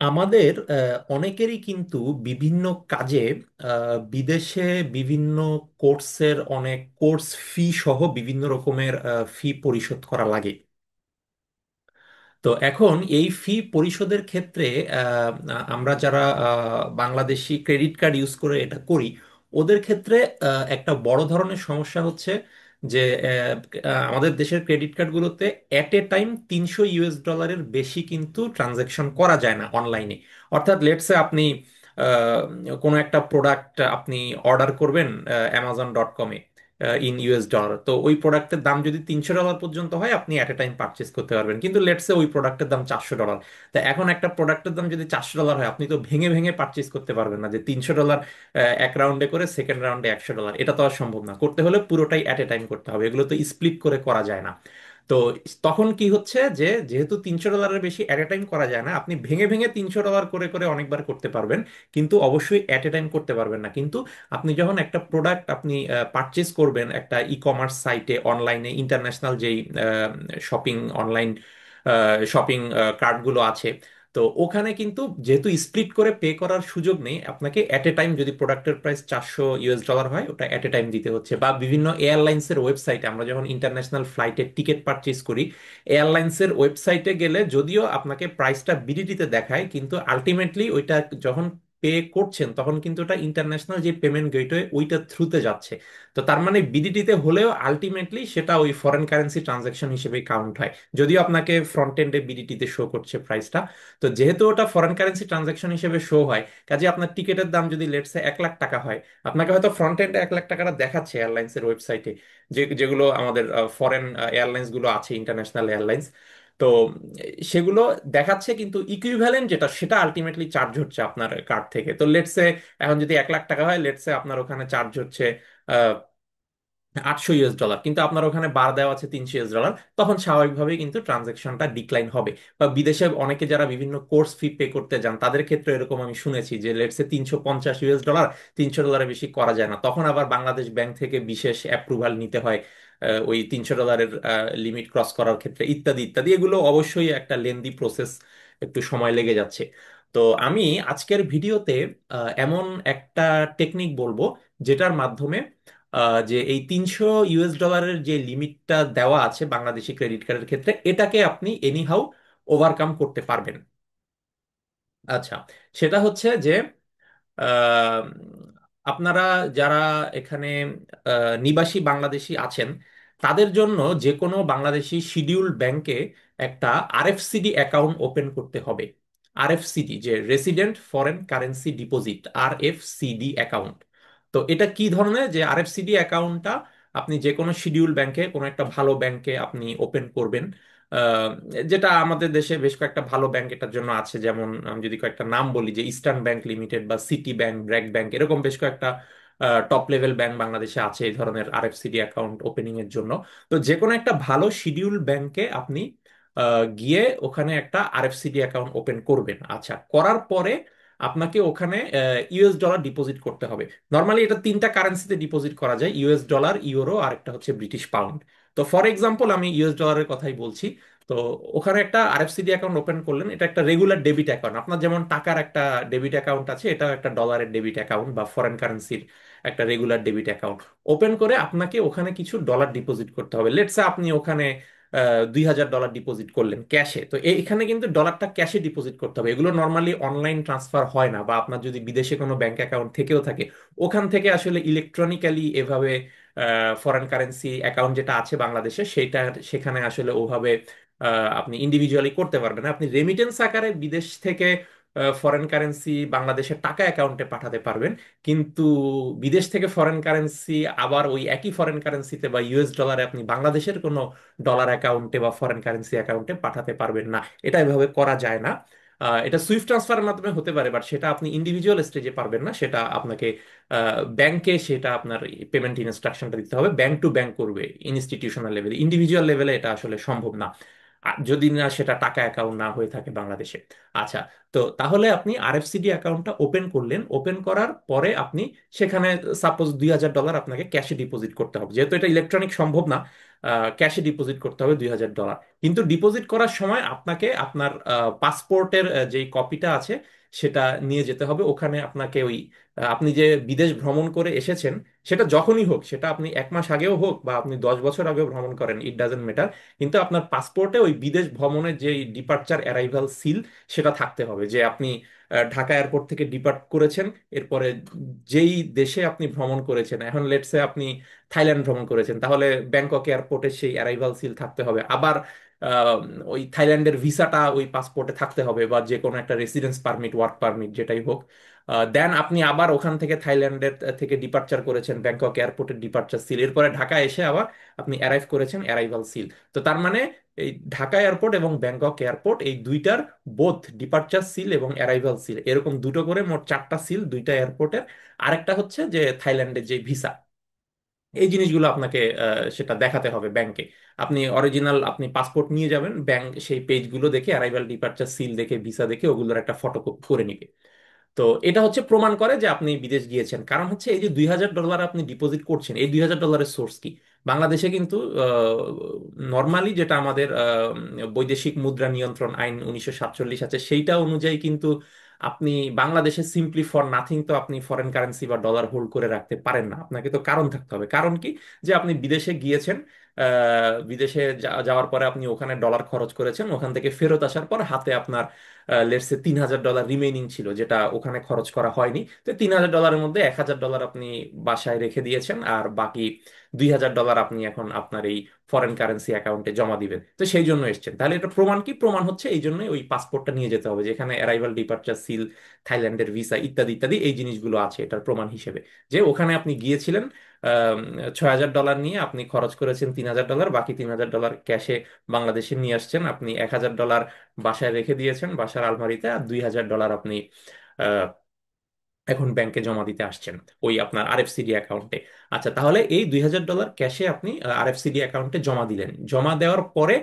আমাদের অনেকেরই কিন্তু বিভিন্ন কাজে বিদেশে বিভিন্ন কোর্সের অনেক কোর্স ফি সহ বিভিন্ন রকমের ফি পরিশোধ করা লাগে। তো এখন এই ফি পরিশোধের ক্ষেত্রে আমরা যারা বাংলাদেশি ক্রেডিট কার্ড ইউজ করে এটা করি, ওদের ক্ষেত্রে একটা বড় ধরনের সমস্যা হচ্ছে যে আমাদের দেশের ক্রেডিট কার্ডগুলোতে অ্যাট এ টাইম 300 US ডলারের বেশি কিন্তু ট্রানজ্যাকশন করা যায় না অনলাইনে। অর্থাৎ লেটসে আপনি আহ, কোনো একটা প্রোডাক্ট আপনি অর্ডার করবেন Amazon.com ইন US ডলার, তো ওই প্রোডাক্টের দাম যদি $300 পর্যন্ত হয় আপনি অ্যাট এ টাইম পারচেস করতে পারবেন। কিন্তু লেটসে ওই প্রোডাক্টের দাম $400। তা এখন একটা প্রোডাক্টের দাম যদি $400 হয়, আপনি তো ভেঙে ভেঙে পারচেস করতে পারবেন না যে $300 এক রাউন্ডে করে সেকেন্ড রাউন্ডে $100। এটা তো আর সম্ভব না, করতে হলে পুরোটাই অ্যাট এ টাইম করতে হবে, এগুলো তো স্প্লিট করে করা যায় না। তো তখন কি হচ্ছে যে যেহেতু $300 বেশি অ্যাট এ টাইম করা যায় না, আপনি ভেঙে ভেঙে $300 করে করে অনেকবার করতে পারবেন, কিন্তু অবশ্যই অ্যাট এ টাইম করতে পারবেন না। কিন্তু আপনি যখন একটা প্রোডাক্ট আপনি পারচেজ করবেন একটা ই কমার্স সাইটে, অনলাইনে ইন্টারন্যাশনাল যেই শপিং অনলাইন শপিং কার্টগুলো আছে, তো ওখানে কিন্তু যেহেতু স্প্লিট করে পে করার সুযোগ নেই, আপনাকে অ্যাট এ টাইম যদি প্রোডাক্টের প্রাইস $400 হয় ওটা অ্যাট এ টাইম দিতে হচ্ছে। বা বিভিন্ন এয়ারলাইন্সের ওয়েবসাইটে আমরা যখন ইন্টারন্যাশনাল ফ্লাইটের টিকিট পারচেজ করি, এয়ারলাইন্সের ওয়েবসাইটে গেলে যদিও আপনাকে প্রাইসটা বিডিটিতে দেখায়, কিন্তু আলটিমেটলি ওইটা যখন পে করছেন তখন কিন্তু ওটা ইন্টারন্যাশনাল যে পেমেন্ট গেটওয়ে ওইটা থ্রুতে যাচ্ছে। তো তার মানে বিডিটিতে হলেও আলটিমেটলি সেটা ওই ফরেন কারেন্সি ট্রানজাকশন হিসেবে কাউন্ট হয়, যদিও আপনাকে ফ্রন্ট এন্ডে বিডিটিতে শো করছে প্রাইসটা। তো যেহেতু ওটা ফরেন কারেন্সি ট্রানজাকশন হিসেবে শো হয়, কাজে আপনার টিকিটের দাম যদি লেটসে 1 লাখ টাকা হয়, আপনাকে হয়তো ফ্রন্ট এন্ডে 1 লাখ টাকাটা দেখাচ্ছে এয়ারলাইন্সের ওয়েবসাইটে, যেগুলো আমাদের ফরেন এয়ারলাইন্স গুলো আছে, ইন্টারন্যাশনাল এয়ারলাইন্স। তো সেগুলো দেখাচ্ছে, কিন্তু ইকুইভ্যালেন্ট যেটা সেটা আলটিমেটলি চার্জ হচ্ছে আপনার কার্ড থেকে। তো লেটসে এখন যদি 1 লাখ টাকা হয়, লেটসে আপনার ওখানে চার্জ হচ্ছে $800, কিন্তু আপনার ওখানে বার দেওয়া আছে $300, তখন স্বাভাবিকভাবেই কিন্তু ট্রানজেকশনটা ডিক্লাইন হবে। বা বিদেশে অনেকে যারা বিভিন্ন কোর্স ফি পে করতে যান তাদের ক্ষেত্রে এরকম আমি শুনেছি যে লেটসে $350, $300 বেশি করা যায় না, তখন আবার বাংলাদেশ ব্যাংক থেকে বিশেষ অ্যাপ্রুভাল নিতে হয় ওই $300 লিমিট ক্রস করার ক্ষেত্রে, ইত্যাদি ইত্যাদি। এগুলো অবশ্যই একটা লেন্দি প্রসেস, একটু সময় লেগে যাচ্ছে। তো আমি আজকের ভিডিওতে এমন একটা টেকনিক বলবো যেটার মাধ্যমে যে এই $300 যে লিমিটটা দেওয়া আছে বাংলাদেশি ক্রেডিট কার্ডের ক্ষেত্রে, এটাকে আপনি এনিহাউ ওভারকাম করতে পারবেন। আচ্ছা, সেটা হচ্ছে যে আহ, আপনারা যারা এখানে নিবাসী বাংলাদেশি আছেন, তাদের জন্য যে কোনো বাংলাদেশি শিডিউল্ড ব্যাংকে একটা আরএফসিডি অ্যাকাউন্ট ওপেন করতে হবে। আরএফসিডি, যে resident foreign currency deposit, RFCD account. তো এটা কি ধরনের, যে আরএফসিডি অ্যাকাউন্টটা আপনি যে কোনো শিডিউল ব্যাংকে, কোনো একটা ভালো ব্যাংকে আপনি ওপেন করবেন। আহ, যেটা আমাদের দেশে বেশ কয়েকটা ভালো ব্যাংক এটার জন্য আছে, যেমন আমি যদি কয়েকটা নাম বলি, যে ইস্টার্ন ব্যাংক লিমিটেড বা সিটি ব্যাংক, ব্র্যাক ব্যাংক, এরকম বেশ কয়েকটা টপ লেভেল ব্যাংক বাংলাদেশে আছে এই ধরনের আরএফসিডি অ্যাকাউন্ট ওপেনিং এর জন্য। তো যে কোনো একটা ভালো শিডিউল ব্যাংকে আপনি গিয়ে ওখানে একটা আরএফসিডি অ্যাকাউন্ট ওপেন করবেন। আচ্ছা, করার পরে আপনাকে ওখানে US ডলার ডিপোজিট করতে হবে। নর্মালি এটা তিনটা কারেন্সিতে ডিপোজিট করা যায়: US ডলার, ইউরো, আর একটা হচ্ছে ব্রিটিশ পাউন্ড। তো ফর এক্সাম্পল আমি US ডলারের কথাই বলছি। তো ওখানে একটা আরএফসিডি অ্যাকাউন্ট ওপেন করলেন, এটা একটা রেগুলার ডেবিট অ্যাকাউন্ট, আপনার যেমন টাকার একটা ডেবিট অ্যাকাউন্ট আছে, এটাও একটা ডলারের ডেবিট অ্যাকাউন্ট বা ফরেন কারেন্সির একটা রেগুলার ডেবিট অ্যাকাউন্ট। ওপেন করে আপনাকে ওখানে কিছু ডলার ডিপোজিট করতে হবে। লেটসে আপনি ওখানে $2000 ডিপোজিট করলেন ক্যাশে। তো এখানে কিন্তু ডলারটা ক্যাশে ডিপোজিট করতে হবে, এগুলো নর্মালি অনলাইন ট্রান্সফার হয় না। বা আপনার যদি বিদেশে কোনো ব্যাংক অ্যাকাউন্ট থেকেও থাকে, ওখান থেকে আসলে ইলেকট্রনিক্যালি এভাবে ফরেন কারেন্সি অ্যাকাউন্ট যেটা আছে বাংলাদেশে, সেটা সেখানে আসলে ওভাবে আপনি ইন্ডিভিজুয়ালি করতে পারবেন না। আপনি রেমিটেন্স আকারে বিদেশ থেকে ফরেন কারেন্সি বাংলাদেশের টাকা অ্যাকাউন্টে পাঠাতে পারবেন, কিন্তু বিদেশ থেকে ফরেন কারেন্সি আবার ওই একই ফরেন কারেন্সিতে বা US ডলারে আপনি বাংলাদেশের কোনো ডলার অ্যাকাউন্টে বা ফরেন কারেন্সি অ্যাকাউন্টে পাঠাতে পারবেন না। এটা এভাবে করা যায় না। এটা সুইফট ট্রান্সফারের মাধ্যমে হতে পারে, বাট সেটা আপনি ইন্ডিভিজুয়াল স্টেজে পারবেন না। সেটা আপনাকে ব্যাংকে সেটা আপনার পেমেন্ট ইনস্ট্রাকশনটা দিতে হবে, ব্যাংক টু ব্যাংক করবে ইনস্টিটিউশনাল লেভেলে, ইন্ডিভিজুয়াল লেভেলে এটা আসলে সম্ভব না। যদি না সেটা টাকা অ্যাকাউন্ট না হয়ে থাকে বাংলাদেশে। আচ্ছা, তো তাহলে আপনি আরএফসিডি অ্যাকাউন্টটা ওপেন করলেন, ওপেন করার পরে আপনি সেখানে সাপোজ $2,000 আপনাকে ক্যাশে ডিপোজিট করতে হবে, যেহেতু এটা ইলেকট্রনিক সম্ভব না। ক্যাশে ডিপোজিট করতে হবে $2,000, কিন্তু ডিপোজিট করার সময় আপনাকে আপনার পাসপোর্টের যেই কপিটা আছে সেটা নিয়ে যেতে হবে ওখানে। আপনাকে ওই আপনি যে বিদেশ ভ্রমণ করে এসেছেন, সেটা যখনই হোক, সেটা আপনি 1 মাস আগেও হোক বা আপনি 10 বছর আগেও ভ্রমণ করেন, ইট ডাজেন্ট ম্যাটার, কিন্তু আপনার পাসপোর্টে ওই বিদেশ ভ্রমণের যে ডিপার্চার অ্যারাইভাল সিল সেটা থাকতে হবে, যে আপনি ঢাকা এয়ারপোর্ট থেকে ডিপার্ট করেছেন। এরপরে যেই দেশে আপনি ভ্রমণ করেছেন, এখন লেটসে আপনি থাইল্যান্ড ভ্রমণ করেছেন, তাহলে ব্যাংকক এয়ারপোর্টে সেই অ্যারাইভাল সিল থাকতে হবে। আবার আহ, ওই থাইল্যান্ডের ভিসাটা ওই পাসপোর্টে থাকতে হবে, বা যে কোনো একটা রেসিডেন্স পারমিট, ওয়ার্ক পারমিট, যেটাই হোক। দেন আপনি আবার ওখান থেকে থাইল্যান্ডের থেকে ডিপার্চার করেছেন, ব্যাংকক এয়ারপোর্টের ডিপার্চার সিল, এরপরে ঢাকা এসে আবার আপনি অ্যারাইভ করেছেন, অ্যারাইভাল সিল। তো তার মানে এই ঢাকা এয়ারপোর্ট এবং ব্যাংকক এয়ারপোর্ট এই দুইটার বোথ ডিপার্চার সিল এবং অ্যারাইভাল সিল, এরকম দুটো করে মোট 4টা সিল দুইটা এয়ারপোর্টের। আরেকটা হচ্ছে যে থাইল্যান্ডের যে ভিসা, এই জিনিসগুলো আপনাকে সেটা দেখাতে হবে ব্যাংকে। আপনি অরিজিনাল আপনি পাসপোর্ট নিয়ে যাবেন, ব্যাংক সেই পেজগুলো দেখে, অ্যারাইভাল ডিপার্চার সিল দেখে, ভিসা দেখে ওগুলোর একটা ফটোকপি করে নিবে। তো এটা হচ্ছে প্রমাণ করে যে আপনি বিদেশ গিয়েছেন। কারণ হচ্ছে এই যে $2,000 আপনি ডিপোজিট করছেন, এই $2,000-এর সোর্স কি? বাংলাদেশে কিন্তু নর্মালি যেটা আমাদের বৈদেশিক মুদ্রা নিয়ন্ত্রণ আইন 1947 আছে, সেইটা অনুযায়ী কিন্তু আপনি বাংলাদেশে সিম্পলি ফর নাথিং তো আপনি ফরেন কারেন্সি বা ডলার হোল্ড করে রাখতে পারেন না। আপনাকে তো কারণ থাকতে হবে। কারণ কি? যে আপনি বিদেশে গিয়েছেন, বিদেশে যাওয়ার পরে আপনি ওখানে ডলার খরচ করেছেন, ওখান থেকে ফেরত আসার পর হাতে আপনার লেটসে $3,000 রিমেইনিং ছিল, যেটা ওখানে খরচ করা হয়নি। তো $3,000-এর মধ্যে $1,000 আপনি বাসায় রেখে দিয়েছেন, আর বাকি $2,000 আপনি এখন আপনার এই ফরেন কারেন্সি অ্যাকাউন্টে জমা দিবেন। তো সেই জন্য এসেছেন। তাহলে এটা প্রমাণ কি? প্রমাণ হচ্ছে এই জন্যই ওই পাসপোর্টটা নিয়ে যেতে হবে, যেখানে অ্যারাইভাল ডিপার্চার সিল, থাইল্যান্ডের ভিসা, ইত্যাদি ইত্যাদি এই জিনিসগুলো আছে এটার প্রমাণ হিসেবে, যে ওখানে আপনি গিয়েছিলেন $6,000 নিয়ে, আপনি খরচ করেছেন $3,000, বাকি $3,000 ক্যাশে বাংলাদেশে নিয়ে আসছেন, আপনি $1,000 বাসায় রেখে দিয়েছেন বাসার আলমারিতে, আর $2,000 আপনি আহ, এখন ব্যাংকে জমা দিতে আসছেন ওই আপনার আরএফসিডি অ্যাকাউন্টে। আচ্ছা, তাহলে এই $2,000 ক্যাশে আপনি আরএফসিডি অ্যাকাউন্টে জমা দিলেন, জমা দেওয়ার পরে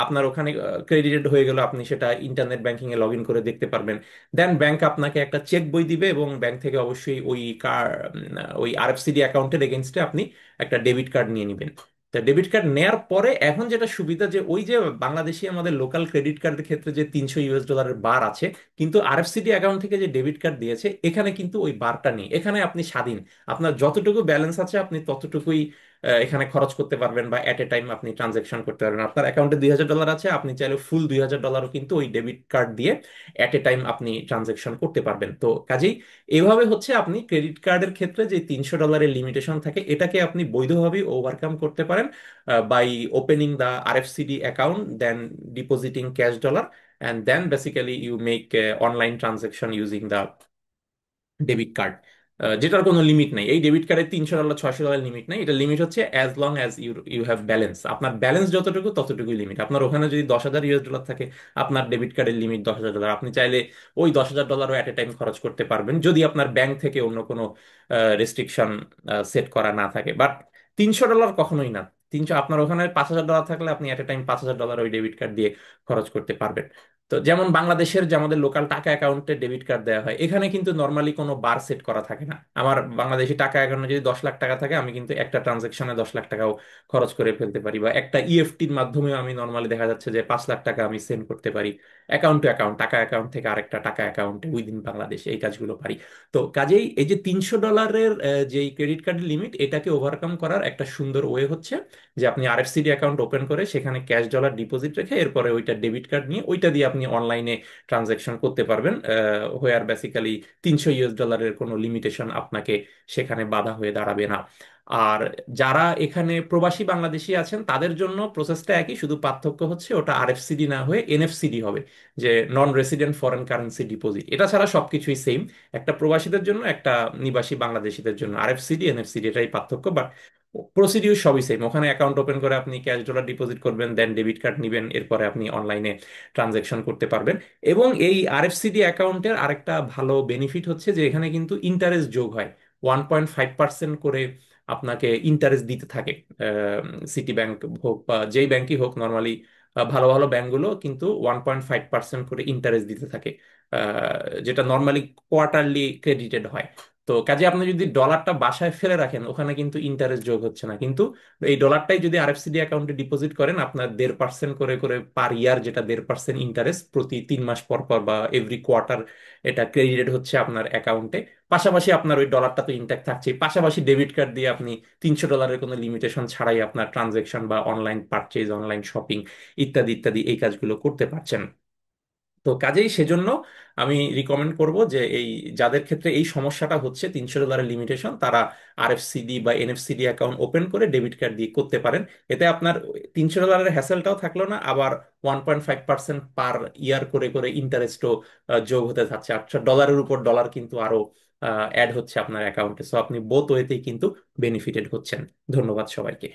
আপনার ওখানে ক্রেডিটেড হয়ে গেল, আপনি সেটা internet banking A log in করে দেখতে পারবেন। দেন ব্যাংক আপনাকে একটা চেক বই দিবে, এবং ব্যাংক থেকে অবশ্যই ওই আরএফসিডি অ্যাকাউন্টের এগেনস্টে আপনি একটা ডেবিট কার্ড নিয়ে নেবেন। তা ডেবিট কার্ড নেয়ার পরে এখন যেটা সুবিধা, যে ওই যে বাংলাদেশি আমাদের লোকাল ক্রেডিট কার্ডের ক্ষেত্রে যে $300 বার আছে, কিন্তু আরএফসিডি অ্যাকাউন্ট থেকে যে ডেবিট কার্ড দিয়েছে এখানে কিন্তু ওই বারটা নেই। এখানে আপনি স্বাধীন, আপনার যতটুকু ব্যালেন্স আছে আপনি ততটুকুই এখানে খরচ করতে পারবেন, বা এট এ টাইম আপনি ট্রানজেকশন করতে পারবেন। আপনার অ্যাকাউন্টে $2,000 আছে, আপনি চাইলে ফুল $2,000-ও কিন্তু ওই ডেবিট কার্ড দিয়ে এট এ টাইম আপনি ট্রানজেকশন করতে পারবেন। তো কাজেই এভাবে হচ্ছে আপনি ক্রেডিট কার্ডের ক্ষেত্রে যে $300 লিমিটেশন থাকে, এটাকে আপনি বৈধভাবে ওভারকাম করতে পারেন by opening the RFCD account, then depositing cash dollar, and then basically you make online transaction using the debit card, যেটার কোনো লিমিট নেই। এই ডেবিট কার্ডের $300 $600 লিমিট নেই, এটা লিমিট হচ্ছে as long as you you have balance. আপনার balance যতটুকু ততটুকুই লিমিট। আপনার ওখানে যদি $10,000 থাকে, আপনার ডেবিট কার্ডের লিমিট $10,000, আপনি চাইলে ওই $10,000-ও অ্যাট এ টাইম খরচ করতে পারবেন, যদি আপনার ব্যাংক থেকে অন্য কোনো রেস্ট্রিকশন সেট করা না থাকে। বাট $300 কখনোই না। আপনার ওখানে $5,000 থাকলে আপনি অ্যাট এ টাইম $5,000 ওই ডেবিট কার্ড দিয়ে খরচ করতে পারবেন। তো যেমন বাংলাদেশের যে আমাদের লোকাল টাকা অ্যাকাউন্টে ডেবিট কার্ড দেওয়া হয়, এখানে কিন্তু নর্মালি কোনো বার সেট করা থাকে না। আমার বাংলাদেশি টাকা অ্যাকাউন্টে যদি $10 লাখ থাকে, আমি কিন্তু একটা ট্রানজেকশনে $10 লাখ খরচ করে ফেলতে পারি, বা একটা ইএফটির মাধ্যমেও আমি নর্মালি দেখা যাচ্ছে যে $5 লাখ আমি সেন্ড করতে পারি অ্যাকাউন্ট টু অ্যাকাউন্ট, টাকা অ্যাকাউন্ট থেকে আরেকটা টাকা অ্যাকাউন্টে উইদিন বাংলাদেশ, এই কাজগুলো পারি। তো কাজেই এই যে $300 যে ক্রেডিট কার্ডের লিমিট, এটাকে ওভারকাম করার একটা সুন্দর ওয়ে হচ্ছে যে আপনি আরএফসিডি অ্যাকাউন্ট ওপেন করে সেখানে ক্যাশ ডলার ডিপোজিট রেখে, এরপরে ওইটা ডেবিট কার্ড নিয়ে ওইটা দিয়ে আপনি অনলাইনে ট্রানজ্যাকশন করতে পারবেন, হোয়ার বেসিক্যালি $300 কোনো লিমিটেশন আপনাকে সেখানে বাধা হয়ে দাঁড়াবে না। আর যারা এখানে প্রবাসী বাংলাদেশি আছেন তাদের জন্য প্রসেসটা একই, শুধু পার্থক্য হচ্ছে ওটা আরএফসিডি না হয়ে এনএফসিডি হবে, যে non resident foreign currency deposit. এটা ছাড়া সবকিছুই সেম, একটা প্রবাসীদের জন্য একটা নিবাসী বাংলাদেশিদের জন্য আরএফসিডি এনএফসিডি, এটাই পার্থক্য। বাট প্রসিডিউর সবই সেম। ওখানে অ্যাকাউন্ট ওপেন করে আপনি ক্যাশ ডলার ডিপোজিট করবেন, দেন ডেবিট কার্ড নিবেন, এরপরে আপনি অনলাইনে ট্রানজ্যাকশন করতে পারবেন। এবং এই আরএফসিডি অ্যাকাউন্টের আরেকটা ভালো বেনিফিট হচ্ছে যে এখানে কিন্তু ইন্টারেস্ট যোগ হয়, 1.5% করে আপনাকে ইন্টারেস্ট দিতে থাকে। সিটি ব্যাংক হোক বা যেই ব্যাংকই হোক, নর্মালি ভালো ভালো ব্যাংকগুলো কিন্তু 1.5% করে ইন্টারেস্ট দিতে থাকে, যেটা নর্মালি কোয়ার্টারলি ক্রেডিটেড হয়। তো কাজে আপনি যদি ডলারটা বাসায় ফেলে রাখেন, ওখানে কিন্তু ইন্টারেস্ট যোগ হচ্ছে না, কিন্তু এই ডলারটাই যদি আরএফসিডি অ্যাকাউন্টে ডিপোজিট করেন, আপনার 1.5% করে করে পার ইয়ার, যেটা 1.5% ইন্টারেস্ট প্রতি 3 মাস পর পর বা এভরি কোয়ার্টার এটা ক্রেডিটেড হচ্ছে আপনার অ্যাকাউন্টে। পাশাপাশি আপনার ওই ডলারটা তো ইনট্যাক্ট থাকছেই, পাশাপাশি ডেবিট কার্ড দিয়ে আপনি $300 কোনো লিমিটেশন ছাড়াই আপনার ট্রানজেকশন বা অনলাইন পারচেজ, অনলাইন শপিং ইত্যাদি ইত্যাদি এই কাজগুলো করতে পারছেন। তো কাজেই সেজন্য আমি রিকমেন্ড করব যে এই যাদের ক্ষেত্রে এই সমস্যাটা হচ্ছে $300 লিমিটেশন, তারা আরএফসিডি বা এনএফসিডি অ্যাকাউন্ট ওপেন করে ডেবিট কার্ড দিয়ে করতে পারেন। এতে আপনার $300 হ্যাসেলটাও থাকলো না, আবার 1.5% পার ইয়ার করে করে ইন্টারেস্টও যোগ হতে থাকছে। আচ্ছা, ডলারের উপর ডলার কিন্তু আরো অ্যাড হচ্ছে আপনার অ্যাকাউন্টে, সো আপনি বোথ ওয়েতেই কিন্তু বেনিফিটেড হচ্ছেন। ধন্যবাদ সবাইকে।